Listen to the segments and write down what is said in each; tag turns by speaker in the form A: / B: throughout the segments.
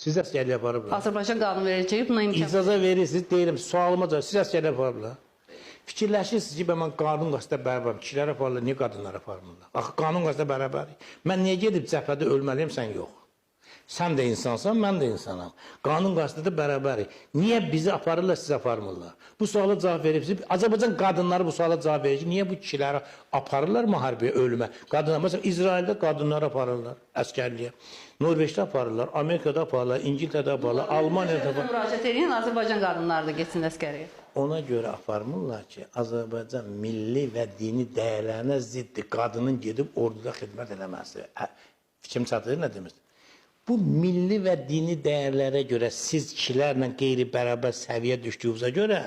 A: Siz əsgərlik aparıblar.
B: Azərbaycan qanunu verəcək, buna imkan.
A: İcazə verirsiniz, deyirəm, sualıma cavab, siz əsgərlik aparıblar. Fikirləşirsiniz ki, mən qanun qasında bərabər, kişilər aparırlar, niyə qadınlar aparmırlar? Axı, qanun qasında bərabərik. Mən niyə gedib cəbhədə ölməliyim, sən yox? Sən də insansan, mən də insanam. Qanun qasında da bərabərik. Niyə bizi aparırlar, siz aparmırlar? Bu suala cavab verirsiniz. Azərbaycan qadınları bu suala cavab verir ki, niyə bu kişiləri aparırlar müharibəyə, ölümə? Qadınlar, məsələn, İsraildə qadınları aparırlar əskərliyə. Norveçdə aparırlar, Amerikada aparırlar, İngiltərədə aparırlar, Almaniyada aparırlar.
B: Müraciət edin, Azərbaycan qadınları da getsin əskəriyə.
A: Ona görə aparmırlar ki, Azərbaycan milli və dini dəyərlərinə ziddir. Qadının gedib orduda xidmət eləməsi. Fikrim çatır, nə demişdir? Bu milli və dini dəyərlərə görə siz kişilərlə qeyri-bərabər səviyyə düşdüyünüzə görə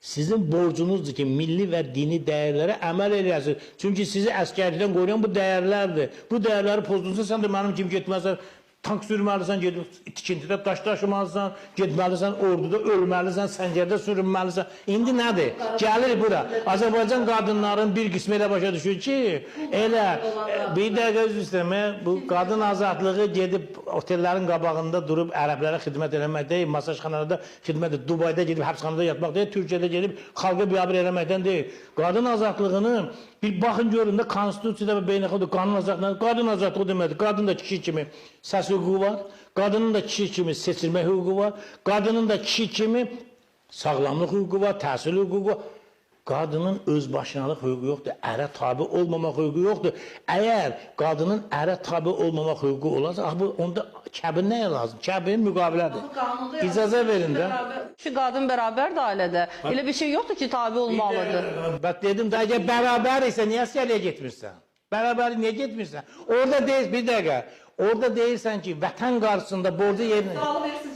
A: sizin borcunuzdur ki, milli və dini dəyərlərə əməl eləyəsiniz. Çünki sizi əskərlikdən qoruyan bu dəyərlərdir. Bu dəyərləri pozdunsa, sən də mənim kimi getməsən, tank sürməlisən, gedib tikintidə daş daşımalısan, getməlisən, orduda ölməlisən, səngərdə sürünməlisən. İndi nədir? Gəlir bura. Azərbaycan qadınların bir qismi elə başa düşür ki, elə bir dəqiqə üzr istəyirəm, bu qadın azadlığı gedib otellərin qabağında durub ərəblərə xidmət eləmək deyil, masajxanalarda xidmət edib, Dubayda gedib həbsxanada yatmaq deyil, Türkiyədə gedib xalqa biabır eləməkdən deyil. Qadın azadlığını bir baxın görün də konstitusiyada və beynəlxalq qanun azadlığı deməlidir. Qadın da kişi kimi səs hüququ var, qadının da kişi kimi seçilmə hüququ var, qadının da kişi kimi sağlamlıq hüququ var, təhsil hüququ var. Qadının özbaşınalıq hüququ yoxdur, ərə tabi olmamaq hüququ yoxdur. Əgər qadının ərə tabi olmamaq hüququ olarsa, onda kəbin nəyə lazım? Kəbin müqavilədir. İcazə verin də.
B: Şu qadın bərabərdir ailədə. Elə bir şey yoxdur ki, tabi olmalıdır.
A: Bak dedim da, əgər bərabər isə niyə əskərliyə getmirsən? Bərabər niyə getmirsən? Orada deyil, bir dəqiqə. Orada deyirsən ki, vətən qarşısında borcu yerinə.
B: Sualı verirsin,